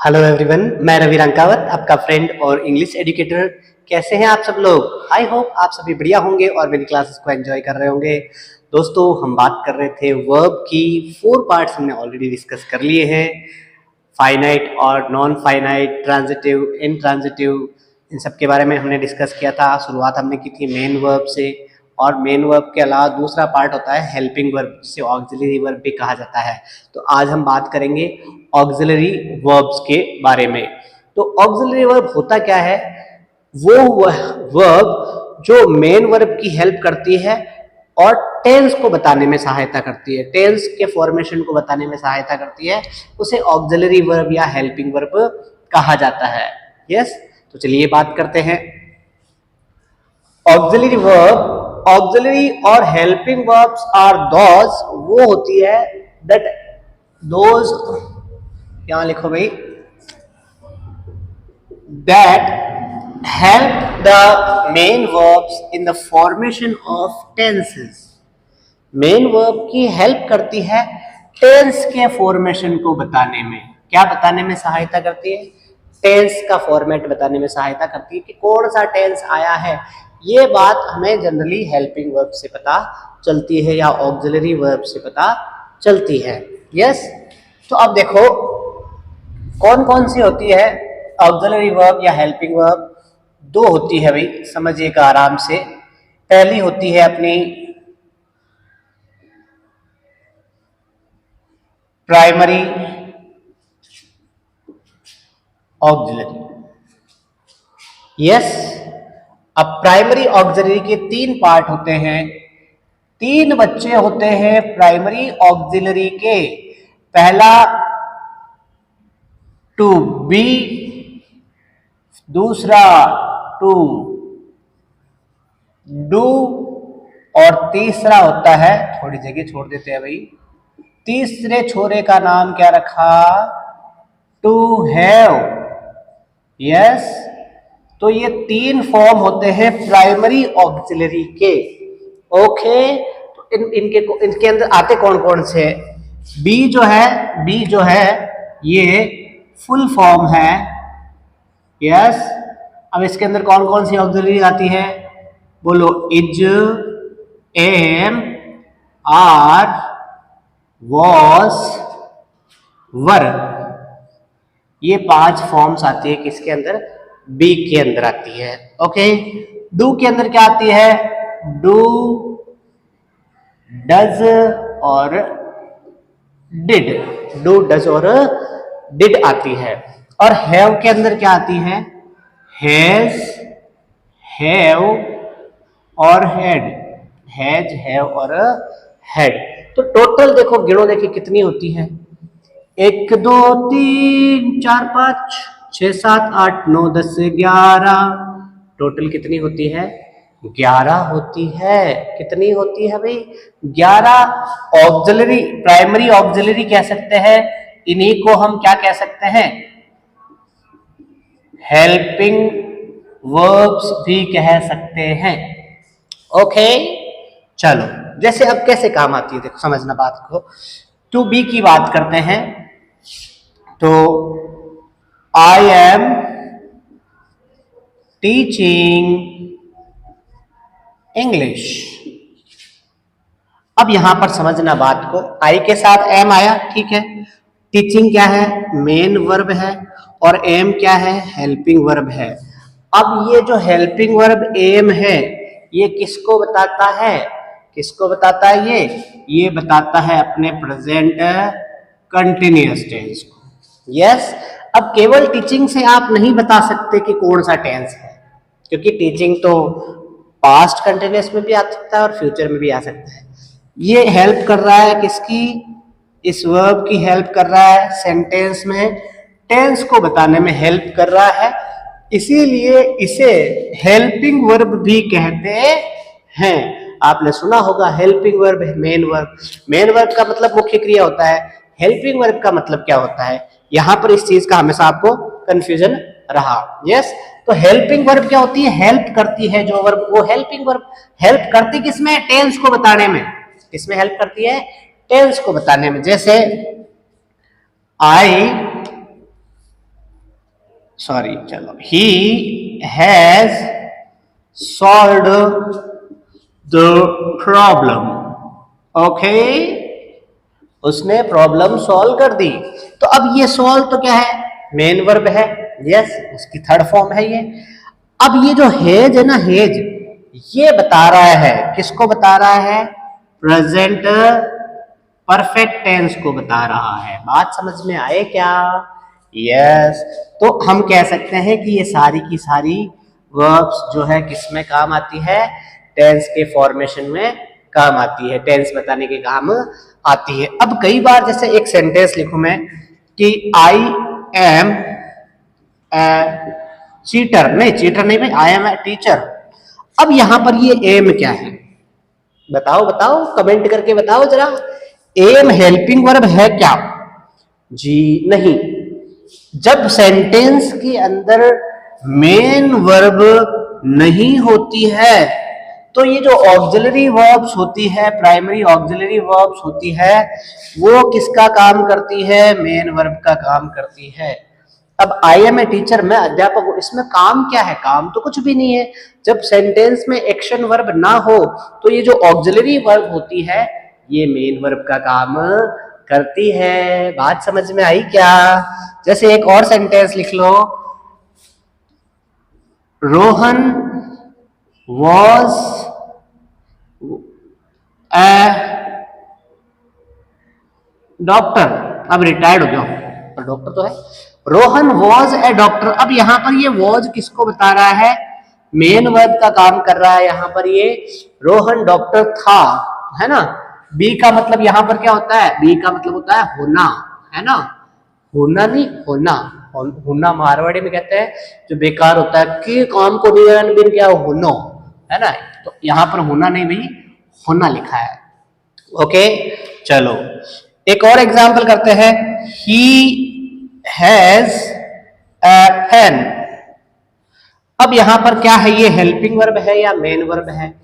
Hello everyone, मैं रवि रंकावत, आपका friend और इंग्लिश एजुकेटर। कैसे हैं आप सब लोग? आई होप आप सभी बढ़िया होंगे और मेरी क्लासेस को एंजॉय कर रहे होंगे। दोस्तों, हम बात कर रहे थे वर्ब की। 4 पार्ट्स हमने ऑलरेडी डिस्कस कर लिए हैं। फाइनाइट और नॉन फाइनाइट, ट्रांजिटिव, इनट्रांजिटिव, इन सब के बारे में हमने डिस्कस किया था। शुरुआत हमने की थी मेन वर्ब से, और मेन वर्ब के अलावा दूसरा पार्ट होता है हेल्पिंग वर्ब, जिसे ऑक्सिलरी वर्ब भी कहा जाता है। तो आज हम बात करेंगे ऑक्सिलरी वर्ब्स के बारे में। तो ऑक्सिलरी वर्ब होता क्या है? वो वर्ब जो मेन वर्ब की हेल्प करती है और टेंस को बताने में सहायता करती है, टेंस के फॉर्मेशन को बताने में सहायता करती है, उसे ऑक्सिलरी वर्ब या हेल्पिंग वर्ब कहा जाता है। यस, तो चलिए बात करते हैं। ऑक्सिलरी वर्ब, ऑक्सिलरी और हेल्पिंग वर्ब्स आर दोज, वो होती है दैट दोज, यहां लिखो भाई, that help the main verbs in the formation of tenses। Main verb की हेल्प करती है टेंस के फॉर्मेशन को बताने में। क्या बताने में सहायता करती है? टेंस का फॉर्मेट बताने में सहायता करती है कि कौन सा टेंस आया है। ये बात हमें जनरली हेल्पिंग वर्ब से पता चलती है या ऑक्सिलरी वर्ब से पता चलती है। यस, तो अब देखो कौन कौन सी होती है ऑक्सिलरी वर्ब या हेल्पिंग वर्ब। 2 होती है भाई, समझिएगा आराम से। पहली होती है अपनी प्राइमरी ऑक्सिलरी। यस, अब प्राइमरी ऑक्सिलरी के 3 पार्ट होते हैं, 3 बच्चे होते हैं प्राइमरी ऑक्सिलरी के। पहला टू बी, दूसरा टू डू, और तीसरा होता है, थोड़ी जगह छोड़ देते हैं भाई, तीसरे छोरे का नाम क्या रखा? To have. यस, तो ये 3 फॉर्म होते हैं प्राइमरी ऑक्सिलरी के। ओके, तो इनके अंदर आते कौन कौन से? बी जो है ये फुल फॉर्म है। यस, अब इसके अंदर कौन कौन सी ऑक्सिलरी आती है? बोलो, इज, एम, आर, वॉज, वर। ये 5 फॉर्म्स आती है किसके अंदर? बी के अंदर आती है। ओके, डू के अंदर क्या आती है? डू, डज और डिड। डू, डज और डिड आती है। और हैव के अंदर क्या आती है? हैज, हैव और हैड। हैज, हैव और हैड। तो टोटल देखो, गिनो, देखिए कितनी होती है। 1 2 3 4 5 6 7 8 9 10 11। टोटल कितनी होती है? 11 होती है। कितनी होती है भाई? 11 ऑक्सिलरी, प्राइमरी ऑक्सिलरी कह सकते हैं। इन्हीं को हम क्या कह सकते हैं? हेल्पिंग वर्ब्स भी कह सकते हैं। ओके, चलो, जैसे अब कैसे काम आती है देखो, समझना बात को। टू बी की बात करते हैं, तो आई एम टीचिंग इंग्लिश। अब यहां पर समझना बात को, आई के साथ एम आया, ठीक है। टीचिंग क्या है? मेन वर्ब है, और एम क्या है? हेल्पिंग वर्ब है। अब ये जो हेल्पिंग वर्ब एम है, ये किसको बताता है? किसको बताता है? ये बताता है अपने प्रेजेंट कंटिन्यूअस टेंस को। यस, अब केवल टीचिंग से आप नहीं बता सकते कि कौन सा टेंस है, क्योंकि टीचिंग तो पास्ट कंटिन्यूअस में भी आ सकता है और फ्यूचर में भी आ सकता है। ये हेल्प कर रहा है किसकी? इस वर्ब की हेल्प कर रहा है सेंटेंस में, टेंस को बताने में हेल्प कर रहा है, इसीलिए इसे हेल्पिंग वर्ब भी कहते हैं। आपने सुना होगा हेल्पिंग वर्ब है मेन वर्ब। मेन वर्ब का मतलब मुख्य क्रिया होता है, हेल्पिंग वर्ब का मतलब क्या होता है? यहां पर इस चीज का हमेशा आपको कंफ्यूजन रहा। यस, तो हेल्पिंग वर्ब क्या होती है? हेल्प करती है जो वर्ब, वो हेल्पिंग वर्ब। हेल्प करती किसमें? टेंस को बताने में। किसमें हेल्प करती है? टेंस को बताने में। जैसे आई सॉरी चलो, he has solved the problem. Okay, उसने प्रॉब्लम सॉल्व कर दी। तो अब ये सॉल्व तो क्या है, मेन वर्ब है, यस, उसकी थर्ड फॉर्म है ये। अब ये जो हेज है ना, हेज, ये बता रहा है, किसको बता रहा है, प्रेजेंट परफेक्ट टेंस को बता रहा है। बात समझ में आए क्या? यस। तो हम कह सकते हैं कि ये सारी की सारी वर्ब्स जो है किस में काम आती है, टेंस के फॉर्मेशन में काम आती है, टेंस बताने के काम आती है। अब कई बार जैसे एक सेंटेंस लिखूं मैं कि आई एम चीटर, नहीं चीटर नहीं भाई, आई एम ए टीचर। अब यहां पर ये एम क्या है, बताओ बताओ, कमेंट करके बताओ जरा, एम हेल्पिंग वर्ब है क्या? जी नहीं। जब सेंटेंस के अंदर मेन वर्ब नहीं होती है तो ये जो ऑक्सिलरी वर्ब्स होती है, प्राइमरी ऑक्सिलरी वर्ब्स होती है, वो किसका काम करती है, मेन वर्ब का काम करती है। अब आई एम ए टीचर, मैं अध्यापक हूं, इसमें काम क्या है, काम तो कुछ भी नहीं है। जब सेंटेंस में एक्शन वर्ब ना हो तो ये जो ऑक्सिलरी वर्ब होती है ये मेन वर्ब का काम करती है। बात समझ में आई क्या? जैसे एक और सेंटेंस लिख लो, रोहन वॉज ए डॉक्टर, अब रिटायर्ड हो गया पर डॉक्टर तो है। रोहन वॉज ए डॉक्टर, अब यहां पर ये वॉज किसको बता रहा है, मेन वर्ब का काम कर रहा है। यहां पर ये रोहन डॉक्टर था, है ना। बी का मतलब यहां पर क्या होता है, बी का मतलब होता है होना, है ना, होना नहीं होना। होना मारवाड़ी में कहते हैं जो बेकार होता है कि काम को नहीं क्या होनो, है ना। तो यहां पर होना नहीं भाई, होना लिखा है। ओके चलो एक और एग्जांपल करते हैं, ही हैज ए पेन। अब यहां पर क्या है, ये हेल्पिंग वर्ब है या मेन वर्ब है?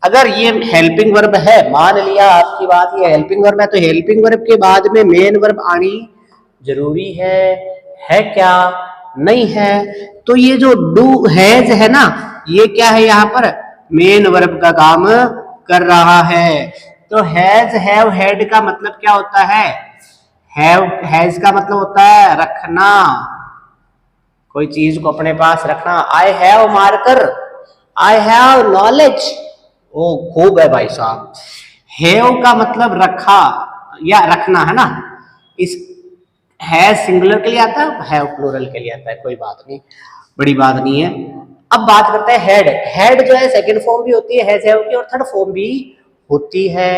अगर ये हेल्पिंग वर्ब है, मान लिया आपकी बात ये हेल्पिंग वर्ब है, तो हेल्पिंग वर्ब के बाद में मेन वर्ब आनी जरूरी है क्या? नहीं है। तो ये जो डू हैज है ना, ये क्या है, यहां पर मेन वर्ब का काम कर रहा है। तो हैज हैव हैड का मतलब क्या होता है, हैव हैज का मतलब होता है रखना, कोई चीज को अपने पास रखना। I have marker, I have knowledge, ओ खूब है भाई साहब। हैव का मतलब रखा या रखना, है ना। इस है सिंगुलर के लिए आता है, हैव प्लूरल के लिए आता है, कोई बात नहीं, बड़ी बात नहीं है। अब बात करते हैं हेड। हेड जो है सेकंड फॉर्म भी होती है हैज हैव की, और थर्ड फॉर्म भी होती है।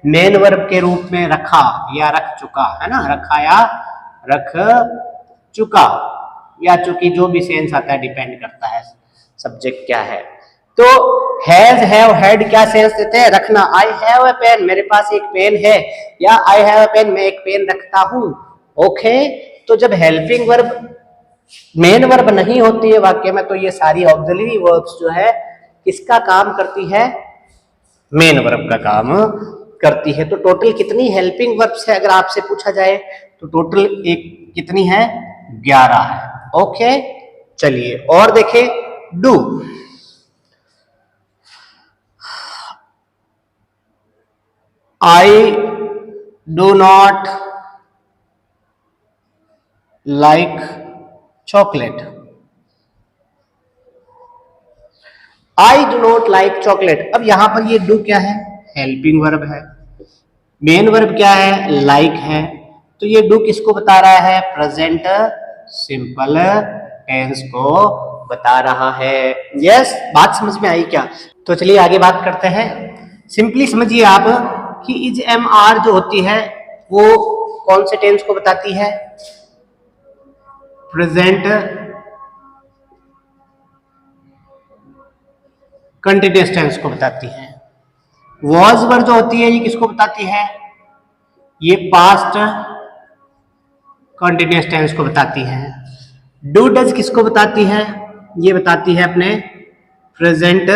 मेन वर्ब के रूप में रखा या रख चुका, है ना, रखा या रख चुका या चूंकि जो भी सेंस आता है डिपेंड करता है सब्जेक्ट क्या है। तो हैज हैव हैड क्या सेंस देते हैं, रखना। आई हैव अ पेन, मेरे पास एक पेन है, या आई हैव अ पेन, मैं एक पेन रखता हूं। ओके तो जब हेल्पिंग वर्ब मेन वर्ब नहीं होती है वाक्य में, तो ये सारी ऑक्सिलरी वर्ब्स जो है किसका काम करती है, मेन वर्ब का काम करती है। तो टोटल कितनी हेल्पिंग वर्ब्स है अगर आपसे पूछा जाए, तो टोटल एक कितनी है, 11 है। ओके चलिए और देखें, do. I do not like chocolate, I do not like chocolate. अब यहां पर ये डू क्या है, हेल्पिंग वर्ब है, मेन वर्ब क्या है, लाइक है। तो ये डू किसको बता रहा है, प्रेजेंट सिंपल टेंस को बता रहा है। यस बात समझ में आई क्या? तो चलिए आगे बात करते हैं। सिंपली समझिए आप कि इज एम आर जो होती है वो कौन से टेंस को बताती है, प्रेजेंट कंटिन्यूअस टेंस को बताती है। वॉज वर्ब जो होती है ये किसको बताती है, ये पास्ट कंटिन्यूअस टेंस को बताती है। डू डज किसको बताती है, ये बताती है अपने प्रेजेंट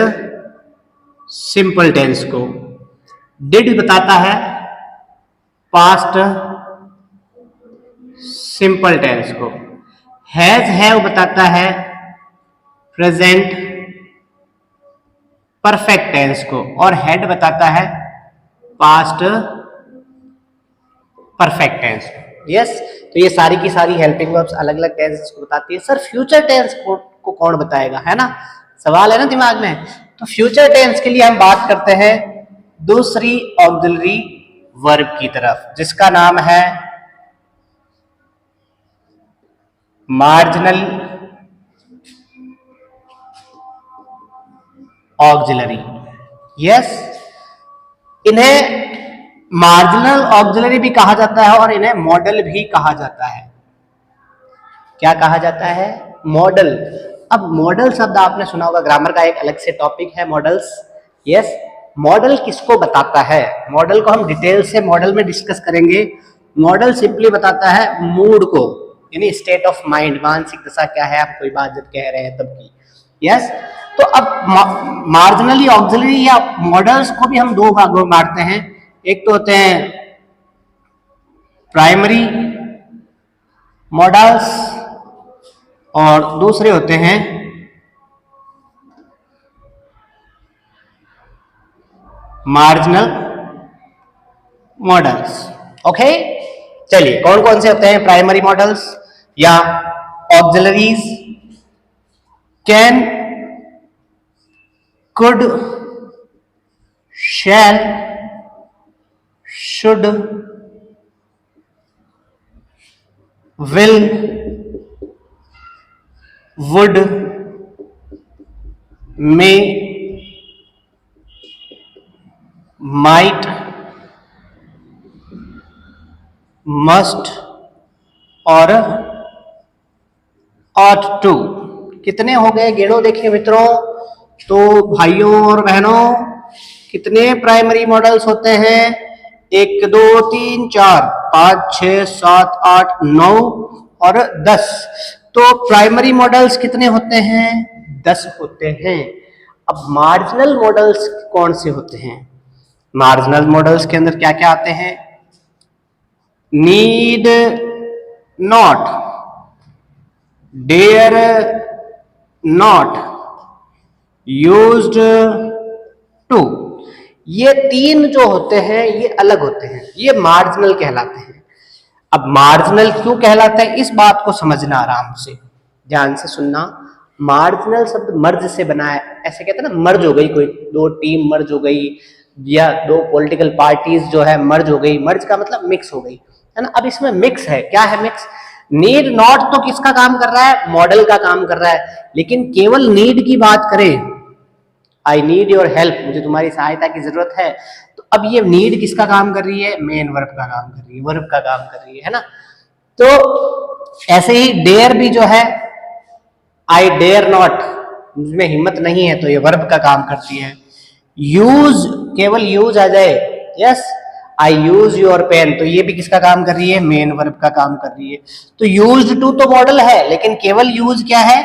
सिंपल टेंस को। डिड बताता है पास्ट सिंपल टेंस को। हैज है वो बताता है प्रेजेंट परफेक्ट टेंस को, और हैड बताता है पास्ट परफेक्ट टेंस। यस, तो ये सारी की सारी हेल्पिंग वर्ब्स अलग अलग टेंसेस को बताती है। सर फ्यूचर टेंस को कौन बताएगा, है ना, सवाल है ना दिमाग में। तो फ्यूचर टेंस के लिए हम बात करते हैं दूसरी ऑक्सिलरी वर्ब की तरफ, जिसका नाम है मार्जिनल ऑक्सिलरी। यस, इन्हें मार्जिनल ऑक्सिलरी भी कहा जाता है और इन्हें मॉडल भी कहा जाता है। क्या कहा जाता है, मॉडल। अब मॉडल शब्द आपने सुना होगा, ग्रामर का एक अलग से टॉपिक है मॉडल्स। यस, मॉडल किसको बताता है, मॉडल को हम डिटेल से मॉडल में डिस्कस करेंगे। मॉडल सिंपली बताता है मूड को, यानी स्टेट ऑफ माइंड, मानसिक दशा क्या है, आप कोई बात जब कह रहे हैं तब की। यस, तो अब मार्जिनली ऑक्सिलरी या मॉडल्स को भी हम दो भागों में बांटते हैं। एक तो होते हैं प्राइमरी मॉडल्स और दूसरे होते हैं मार्जिनल मॉडल्स। ओके, चलिए कौन कौन से होते हैं प्राइमरी मॉडल्स या auxiliaries. Can, could, shall, should, will, would, may, might, must और ought to। कितने हो गए, गिनो देखिए मित्रों। तो भाइयों और बहनों, कितने प्राइमरी मॉडल्स होते हैं, 1 2 3 4 5 6 7 8 9 और 10। तो प्राइमरी मॉडल्स कितने होते हैं, 10 होते हैं। अब मार्जिनल मॉडल्स कौन से होते हैं, मार्जिनल मॉडल्स के अंदर क्या क्या आते हैं, need not, dare not, used to. ये तीन जो होते हैं ये अलग होते हैं, ये मार्जिनल कहलाते हैं। अब मार्जिनल क्यों कहलाता है, इस बात को समझना आराम से, ध्यान से सुनना। मार्जिनल शब्द मर्ज से बना है, ऐसे कहते हैं ना, मर्ज हो गई, कोई दो टीम मर्ज हो गई या दो पॉलिटिकल पार्टीज जो है मर्ज हो गई। मर्ज का मतलब मिक्स हो गई, है ना। अब इसमें मिक्स है, क्या है मिक्स। नीड नॉट तो किसका काम कर रहा है, मॉडल का काम कर रहा है। लेकिन केवल नीड की बात करें, आई नीड योर हेल्प, मुझे तुम्हारी सहायता की जरूरत है, तो अब ये नीड किसका काम कर रही है, मेन वर्ब का काम कर रही है, वर्ब का काम कर रही है ना। तो ऐसे ही डेयर भी जो है, आई डेयर नॉट, मुझमें हिम्मत नहीं है, तो ये वर्ब का काम करती है। यूज, केवल यूज आ जाए, yes, I use your pen, तो ये भी किसका काम कर रही है, मेन वर्ब का काम कर रही है। तो यूज्ड टू तो मॉडल है, लेकिन केवल यूज क्या है,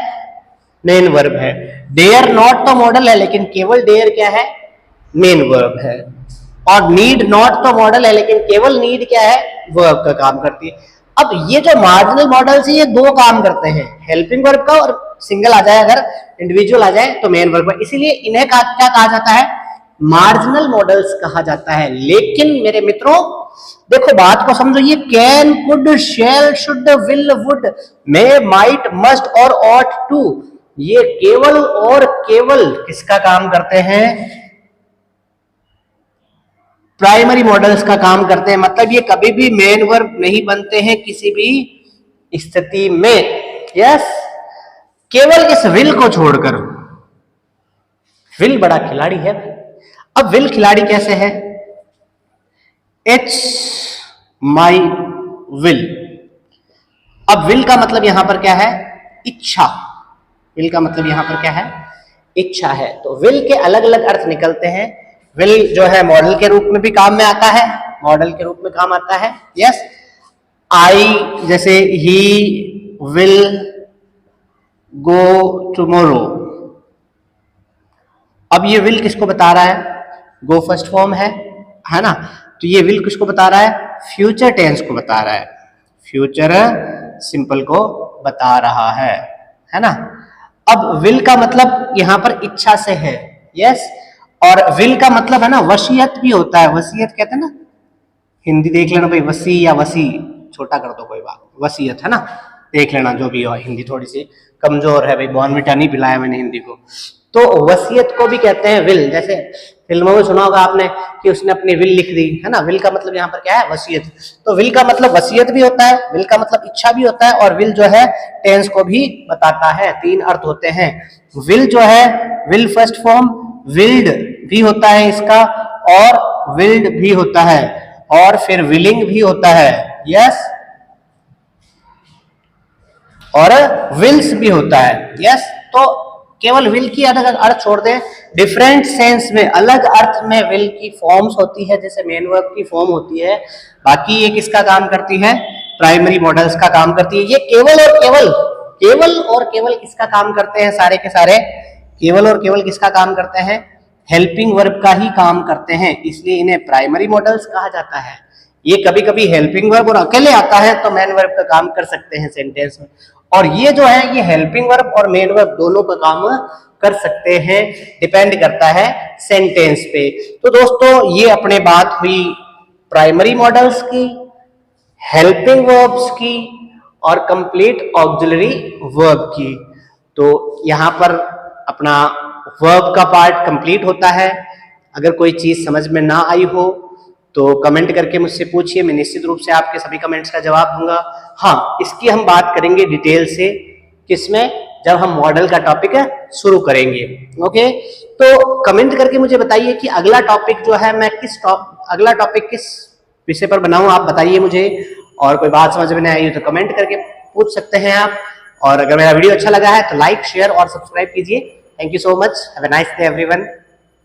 मेन वर्ब है। डेयर नॉट तो मॉडल है, लेकिन केवल डेयर क्या है, मेन वर्ब है। और नीड नॉट तो मॉडल है, लेकिन केवल नीड क्या है, वर्ब का काम करती है। अब ये जो मार्जिनल मॉडल्स है ये दो काम करते हैं, हेल्पिंग वर्ब का, और सिंगल आ जाए अगर इंडिविजुअल आ जाए तो मेन वर्ब का, इसीलिए इन्हें क्या कहा जाता है, मार्जिनल मॉडल्स कहा जाता है। लेकिन मेरे मित्रों देखो बात को समझो, ये can, could, shall, should, will, would, may, might, must और ऑट टू, ये केवल और केवल किसका काम करते हैं, प्राइमरी मॉडल्स का काम करते हैं। मतलब ये कभी भी मेन वर्ब नहीं बनते हैं किसी भी स्थिति में। यस, केवल इस विल को छोड़कर। विल बड़ा खिलाड़ी है। अब विल खिलाड़ी कैसे है, इट्स माई विल। अब विल का मतलब यहां पर क्या है, इच्छा। विल का मतलब यहां पर क्या है, इच्छा है। तो विल के अलग अलग अर्थ निकलते हैं। विल जो है मॉडल के रूप में भी काम में आता है, मॉडल के रूप में काम आता है। यस, आई, जैसे ही विल गो टुमारो। अब ये विल किसको बता रहा है, गो फर्स्ट फॉर्म है ना। तो ये विल किसको बता रहा है, फ्यूचर टेंस को बता रहा है, फ्यूचर सिंपल को बता रहा है ना। अब विल का मतलब यहाँ पर इच्छा से है, यस, और विल का मतलब है ना वसीयत भी होता है, वसीयत कहते हैं ना, हिंदी देख लेना भाई, वसी या वसी छोटा कर दो कोई बात, वसीयत है ना, देख लेना जो भी हो, हिंदी थोड़ी सी कमजोर है भाई, बॉर्नविटा नहीं पिलाया मैंने हिंदी को। तो वसीयत को भी कहते हैं विल, जैसे फिल्मों में सुना होगा आपने कि उसने अपनी विल लिख दी है ना, विल का मतलब यहाँ पर क्या है, वसीयत। तो विल का मतलब वसीयत भी होता है, विल का मतलब इच्छा भी होता है, और विल जो है टेंस को भी बताता है, तीन अर्थ होते हैं। विल जो है, विल फर्स्ट फॉर्म, विल्ड भी होता है इसका, और विल्ड भी होता है, और फिर विलिंग भी होता है, यस, और विल्स भी होता है, यस। तो केवल विल की अलग अर्थ छोड़ दें, डिफरेंट सेंस में, अलग अर्थ में विल की फॉर्म्स होती है, जैसे मेन वर्ब की फॉर्म होती है। बाकी ये किसका काम करती है, प्राइमरी मॉडल्स का काम करती है। ये केवल और केवल किसका काम करते हैं, सारे के सारे केवल और केवल किसका काम करते हैं, हेल्पिंग वर्ब का ही काम करते हैं, इसलिए इन्हें प्राइमरी मॉडल्स कहा जाता है। ये कभी कभी हेल्पिंग वर्ब और अकेले आता है तो मेन वर्ब का काम कर सकते हैं सेंटेंस में, और ये जो है ये हेल्पिंग वर्ब और मेन वर्ब दोनों का काम कर सकते हैं, डिपेंड करता है सेंटेंस पे। तो दोस्तों ये अपने बात हुई प्राइमरी मॉडल्स की, हेल्पिंग वर्ब्स की, और कंप्लीट ऑक्सिलरी वर्ब की। तो यहाँ पर अपना वर्ब का पार्ट कंप्लीट होता है। अगर कोई चीज समझ में ना आई हो तो कमेंट करके मुझसे पूछिए, मैं निश्चित रूप से आपके सभी कमेंट्स का जवाब दूंगा। हाँ, इसकी हम बात करेंगे डिटेल से, किसमें, जब हम मॉडल का टॉपिक शुरू करेंगे। ओके, तो कमेंट करके मुझे बताइए कि अगला टॉपिक जो है मैं अगला टॉपिक किस विषय पर बनाऊं, आप बताइए मुझे। और कोई बात समझ में नहीं आई तो कमेंट करके पूछ सकते हैं आप। और अगर मेरा वीडियो अच्छा लगा है तो लाइक, शेयर और सब्सक्राइब कीजिए। Thank you so much, have a nice day everyone.